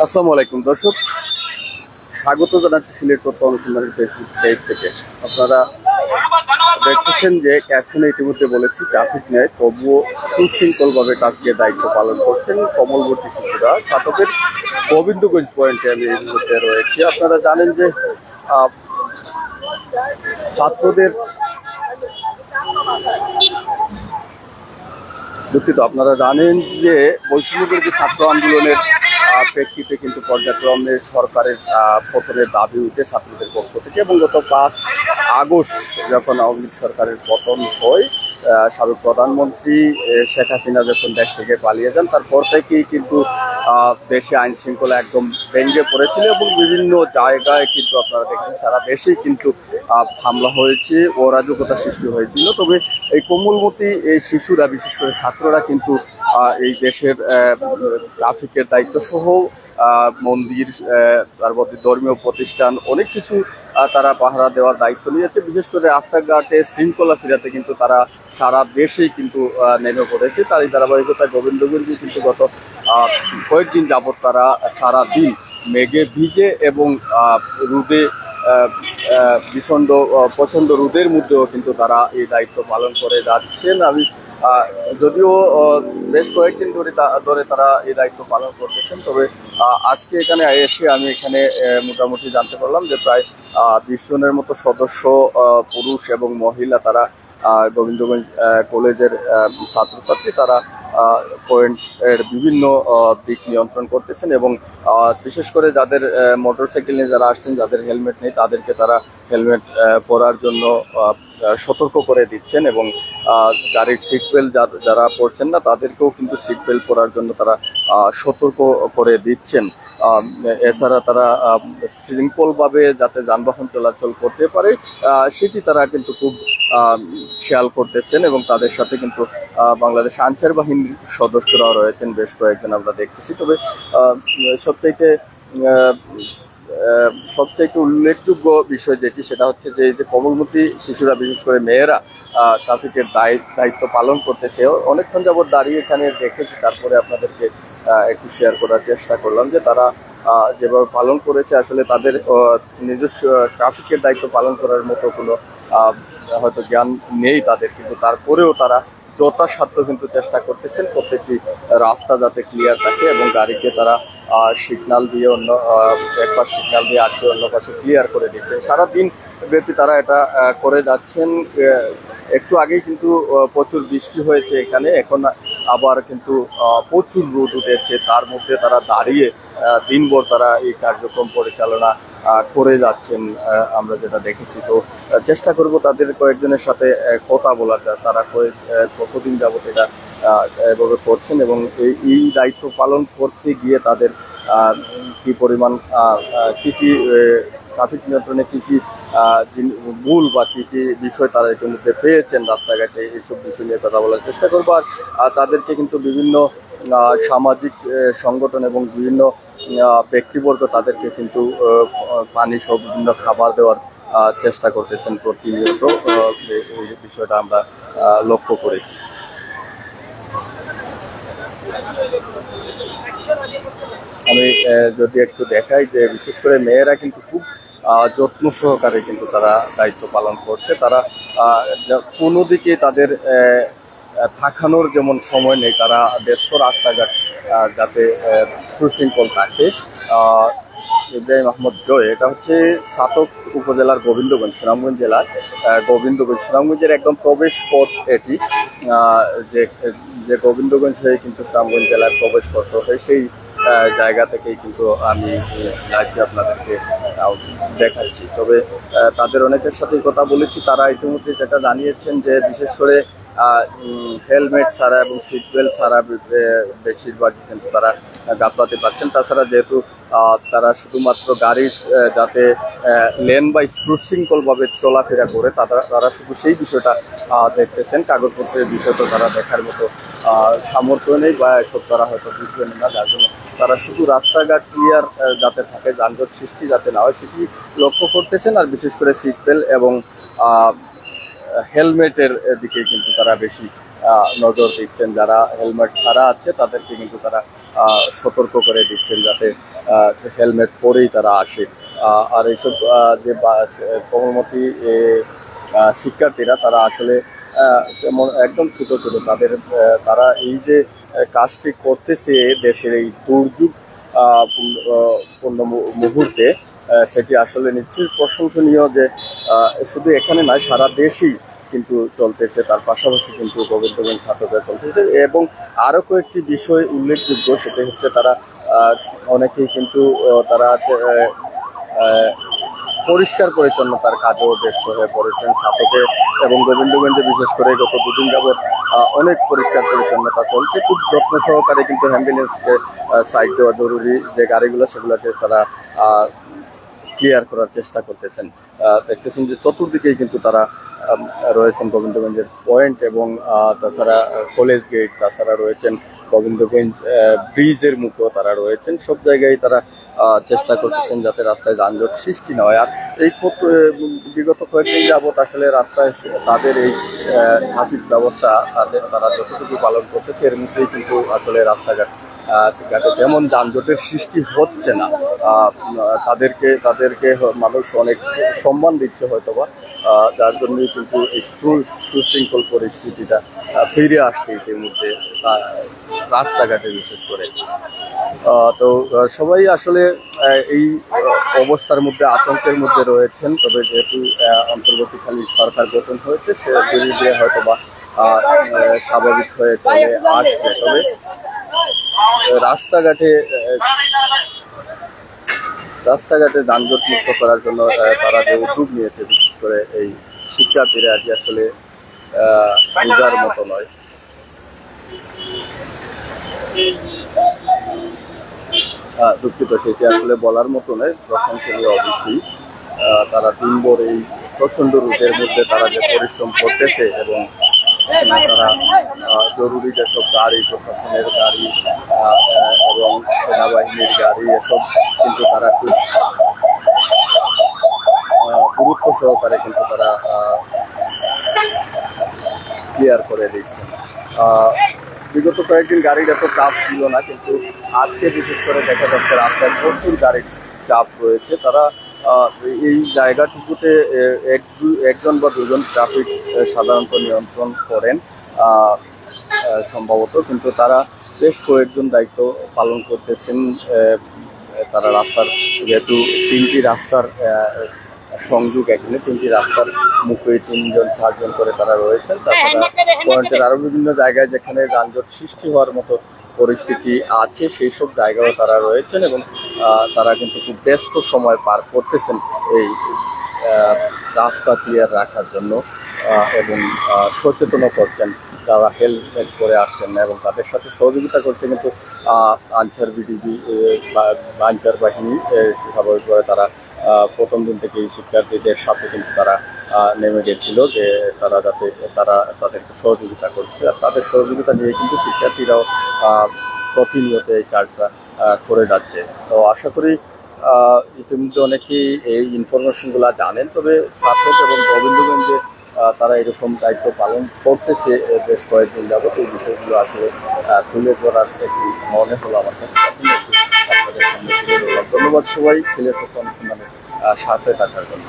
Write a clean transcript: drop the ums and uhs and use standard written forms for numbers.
আসসালামু আলাইকুম দর্শক, স্বাগত জানাচ্ছি সিলেট তথ্য অনুসন্ধানের ফেসবুক পেজ থেকে। আপনারা দেখতেছেন যে ক্যাপশনে ইতিমধ্যে বলেছি ট্রাফিক নেয়, তবুও সুশৃঙ্খলভাবে ট্রাফিকের দায়িত্ব পালন করছেন কমলবর্তী শিশুরা। ছাতকের গোবিন্দগঞ্জ পয়েন্টে আমি এই মুহূর্তে রয়েছি। আপনারা জানেন যে ছাত্রদের দুঃখিত আপনারা জানেন যে বৈষম্যবিরোধী ছাত্র আন্দোলনের প্রেক্ষিতে কিন্তু পর্যায়ক্রমে সরকারের পতনের দাবি উঠে ছাত্রদের পক্ষ থেকে, এবং গত 5 আগস্ট যখন আওয়ামী লীগ সরকারের পতন হয়, সাবেক প্রধানমন্ত্রী শেখ হাসিনা যখন দেশ থেকে পালিয়ে যান, তারপর থেকেই কিন্তু দেশে আইন শৃঙ্খলা একদম ভেঙে পড়েছিল এবং বিভিন্ন জায়গায় কিন্তু আপনারা দেখেন সারা দেশেই কিন্তু হামলা হয়েছে, অরাজকতা সৃষ্টি হয়েছিল। তবে এই কোমলমতি এই শিশুরা, বিশেষ করে ছাত্ররা কিন্তু এই দেশের ট্রাফিকের দায়িত্ব সহ মন্দির, তারপরে ধর্মীয় প্রতিষ্ঠান, অনেক কিছু তারা পাহারা দেওয়ার দায়িত্ব নিয়েছে। বিশেষ করে রাস্তাঘাটে শৃঙ্খলা ফিরাতে কিন্তু তারা সারা দেশেই কিন্তু নেমে পড়েছে। তারই ধারাবাহিকতায় গোবিন্দগঞ্জে কিন্তু গত কয়েকদিন যাবৎ তারা সারা দিন মেঘে ভিজে এবং রোদে প্রচণ্ড রোদের মধ্যেও কিন্তু তারা এই দায়িত্ব পালন করে যাচ্ছেন। আমি যদিও বেশ কয়েকদিন ধরে তারা এই দায়িত্ব পালন করতেছেন, তবে আজকে এখানে এসে আমি এখানে মোটামুটি জানতে পারলাম যে প্রায় 20 জনের মতো সদস্য, পুরুষ এবং মহিলা, তারা গোবিন্দগঞ্জ কলেজের ছাত্রছাত্রী, তারা পয়েন্টের বিভিন্ন দিক নিয়ন্ত্রণ করতেছেন এবং বিশেষ করে যাদের মোটরসাইকেল নিয়ে যারা আসছেন, যাদের হেলমেট নেই, তাদেরকে তারা হেলমেট পরার জন্য সতর্ক করে দিচ্ছেন এবং গাড়ির সিট বেল্ট যারা পরছেন না, তাদেরকেও কিন্তু সিট বেল্ট পরার জন্য তারা সতর্ক করে দিচ্ছেন। এছাড়া তারা শৃঙ্খলভাবে যাতে যানবাহন চলাচল করতে পারে সেটি তারা কিন্তু খুব খেয়াল করতেছেন এবং তাদের সাথে কিন্তু বাংলাদেশ আনসার বাহিনীর সদস্যরাও রয়েছেন বেশ কয়েকজন আমরা দেখতেছি। তবে সবচাইতে উল্লেখযোগ্য বিষয় যেটি, সেটা হচ্ছে যে কোমলমতি শিশুরা, বিশেষ করে মেয়েরা ট্রাফিকের দায়িত্ব পালন করতেছে। অনেকক্ষণ যাবৎ দাঁড়িয়ে এখানে দেখেছি, তারপরে আপনাদেরকে একটু শেয়ার করার চেষ্টা করলাম যে তারা যেভাবে পালন করেছে, আসলে তাদের নিজস্ব ট্রাফিকের দায়িত্ব পালন করার মতো কোনো হয়তো জ্ঞান নেই তাদের, কিন্তু তারপরেও তারা যথাসাধ্য কিন্তু চেষ্টা করতেছেন প্রত্যেকটি রাস্তা যাতে ক্লিয়ার থাকে এবং গাড়িকে তারা সিগন্যাল দিয়ে এক পাশ সিগন্যাল দিয়ে আসছে, অন্য পাশে ক্লিয়ার করে দিচ্ছেন। সারাদিন ব্যাপী তারা এটা করে যাচ্ছেন। একটু আগেই কিন্তু প্রচুর বৃষ্টি হয়েছে এখানে, এখন আবার কিন্তু প্রচুর রোদ উঠেছে, তার মধ্যে তারা দাঁড়িয়ে দিনভর তারা এই কার্যক্রম পরিচালনা করে যাচ্ছেন আমরা যেটা দেখেছি। তো চেষ্টা করব তাদের কয়েকজনের সাথে কথা বলার, তারা কতদিন যাবত এটা এভাবে করছেন এবং এই দায়িত্ব পালন করতে গিয়ে তাদের কি পরিমাণ কি ট্রাফিক নিয়ন্ত্রণে কি ভুল বা কি বিষয় তারা ইতিমধ্যে পেয়েছেন রাস্তাঘাটে, এইসব বিষয় নিয়ে কথা বলার চেষ্টা করবো। আর তাদেরকে কিন্তু বিভিন্ন সামাজিক সংগঠন এবং বিভিন্ন ব্যক্তিবর্গ তাদেরকে কিন্তু পানি সহ বিভিন্ন খাবার দেওয়ার চেষ্টা করতেছেন প্রতিনিয়ত। এই বিষয়টা আমরা লক্ষ্য করেছি। আমি যদি একটু দেখাই যে বিশেষ করে মেয়েরা কিন্তু খুব যত্ন সহকারে কিন্তু তারা দায়িত্ব পালন করছে। তারা কোনো দিকে তাদের থাকানোর যেমন সময় নেই, তারা ব্যস্ত রাস্তাঘাট যাতে সুশৃঙ্খল থাকে। ইব্রাহিম আহমদ জয়, এটা হচ্ছে ছাতক উপজেলার গোবিন্দগঞ্জ, সুনামগঞ্জ জেলার গোবিন্দগঞ্জ, সুনামগঞ্জের একদম প্রবেশ পথ এটি। যে গোবিন্দগঞ্জ হয়ে কিন্তু সুনামগঞ্জ জেলার প্রবেশ করতে হয়, সেই জায়গা থেকেই কিন্তু আমি লাইভে আপনাদেরকে দেখাচ্ছি। তবে তাদের অনেকের সাথেই কথা বলেছি, তারা ইতিমধ্যে যেটা জানিয়েছেন যে বিশেষ করে হেলমেট ছাড়া এবং সিট বেল্ট ছাড়া বেশিরভাগ কিন্তু তারা গাফলাতে পারছেন। তাছাড়া যেহেতু তারা শুধুমাত্র গাড়ি যাতে লেন বাই সুশৃঙ্খলভাবে চলাফেরা করে, তারা শুধু সেই বিষয়টা দেখতেছেন। কাগজপত্রের বিষয় তো তারা দেখার মতো সামর্থ্য নেই বা এসব তারা হয়তো বুঝবেন না, যার জন্য তারা শুধু রাস্তাঘাট ক্লিয়ার যাতে থাকে, যানজট সৃষ্টি যাতে না হয় সেটি লক্ষ্য করতেছেন। আর বিশেষ করে সিট বেল্ট এবং হেলমেটের দিকে কিন্তু তারা বেশি নজর দিচ্ছেন। যারা হেলমেট ছাড়া আছে তাদেরকে কিন্তু তারা সতর্ক করে দিচ্ছেন যাতে হেলমেট পরেই তারা আসে। আর এইসব যে কোমলমতি শিক্ষার্থীরা তারা আসলে যেমন একদম ছোট ছোট তারা এই যে কাজটি করতেছে দেশের এই দুর্যোগ পূর্ণ মুহূর্তে, সেটি আসলে নিশ্চয়ই প্রশংসনীয় যে শুধু এখানে নয় সারা দেশেই কিন্তু চলতেছে। তার পাশাপাশি কিন্তু গোবিন্দগঞ্জ ছাত্রদের চলতেছে এবং আরও কয়েকটি বিষয় উল্লেখযোগ্য, সেটা হচ্ছে তারা অনেকেই কিন্তু তারা পরিষ্কার পরিচ্ছন্নতার কাজেও ব্যস্ত হয়ে পড়েছেন ছাত্রকে। এবং গোবিন্দগঞ্জে বিশেষ করে গত দুদিন যাবৎ অনেক পরিষ্কার পরিচ্ছন্নতা চলছে। খুব যত্ন সহকারে কিন্তু অ্যাম্বুলেন্সকে সাইড দেওয়া জরুরি যে গাড়িগুলো, সেগুলোকে তারা ক্লিয়ার করার চেষ্টা করতেছেন। দেখতেছেন যে চতুর্দিকেই কিন্তু তারা রয়েছেন গোবিন্দগঞ্জের পয়েন্ট এবং তাছাড়া কলেজ গেট, তাছাড়া রয়েছেন গোবিন্দগঞ্জ ব্রিজের মুখো তারা রয়েছেন। সব জায়গায় তারা চেষ্টা করতেছেন যাতে রাস্তায় যানজট সৃষ্টি না হয়। আর এই বিগত কয়েকদিন যাবৎ আসলে রাস্তায় তাদের এই ট্রাফিক ব্যবস্থা তারা যতটুকু পালন করতেছে এর মধ্যেই কিন্তু আসলে রাস্তাঘাটে তেমন যানজটের সৃষ্টি হচ্ছে না। তাদেরকে মানুষ অনেক সম্মান দিচ্ছে হয়তোবা, যার জন্যই কিন্তু এই সুশৃঙ্খল পরিস্থিতিটা ফিরে আসছে ইতিমধ্যে রাস্তাঘাটে বিশেষ করে। তো সবাই আসলে এই অবস্থার মধ্যে আতঙ্কের মধ্যে রয়েছেন। তবে যেহেতু অন্তর্বর্তীকালী সরকার গঠন হয়েছে, সে ধীরে ধীরে হয়তোবা স্বাভাবিক হয়ে চলে আসবে। তবে রাস্তাঘাটে যানজট মুক্ত করার জন্য তারা যে উদ্যোগ নিয়েছে, বিশেষ করে এই শিক্ষার্থীরা আজ আসলে বোঝার মতো নয়। দুঃখিত, সেটি আসলে বলার মতো নয়, প্রশংসনীয় অবশ্যই। তারা দিনভর এই প্রচণ্ড রোদের মধ্যে তারা যে পরিশ্রম করতেছে এবং তারা জরুরি যেসব গাড়ি, প্রশাসনের গাড়ি এবং সেনাবাহিনীর গাড়ি, এসব কিন্তু তারা খুব গুরুত্ব সহকারে কিন্তু তারা ক্লিয়ার করে দিচ্ছেন। বিগত কয়েকদিন গাড়ির এত চাপ ছিল না, কিন্তু আজকে বিশেষ করে দেখা যাচ্ছে রাস্তায় প্রচুর গাড়ির চাপ রয়েছে। তারা এই জায়গাটুকুতে একজন বা দুজন ট্রাফিক সাধারণত নিয়ন্ত্রণ করেন সম্ভবত, কিন্তু তারা বেশ কয়েকজন দায়িত্ব পালন করতেছেন। তারা রাস্তার যেহেতু তিনটি রাস্তার সংযোগ, এখানে তিনটি রাস্তার মুখে 3-4জন করে তারা রয়েছেন। তাছাড়া পয়েন্টের আরও বিভিন্ন জায়গায় যেখানে যানজট সৃষ্টি হওয়ার মতো পরিস্থিতি আছে, সেই সব জায়গায়ও তারা রয়েছেন এবং তারা কিন্তু খুব ব্যস্ত সময় পার করতেছেন এই রাস্তা ক্লিয়ার রাখার জন্য এবং সচেতনও করছেন। তারা হেলমেট করে আসছেন না এবং তাদের সাথে সহযোগিতা করছে কিন্তু আনসার বিডিবি আনসার বাহিনী। স্বাভাবিকভাবে তারা প্রথম দিন থেকে এই শিক্ষার্থীদের সাথে কিন্তু তারা নেমে গেছিল যে তারা তাদেরকে সহযোগিতা করছে। আর তাদের সহযোগিতা নিয়ে কিন্তু শিক্ষার্থীরাও প্রতিনিয়ত এই কাজটা করে যাচ্ছে। তো আশা করি ইতিমধ্যে অনেকেই এই ইনফরমেশনগুলো জানেন। তবে ছাত্র এবং গোবিন্দগঞ্জে তারা এরকম দায়িত্ব পালন করতেছে বেশ কয়েকদিন যাবত, এই বিষয়গুলো আসলে তুলে ধরার একটি মনে হলো আমার কাছে। আপনাদের সামনে তুলে ধরলাম। ধন্যবাদ সবাই সিলেট অনুসন্ধানের সাথে থাকার জন্য।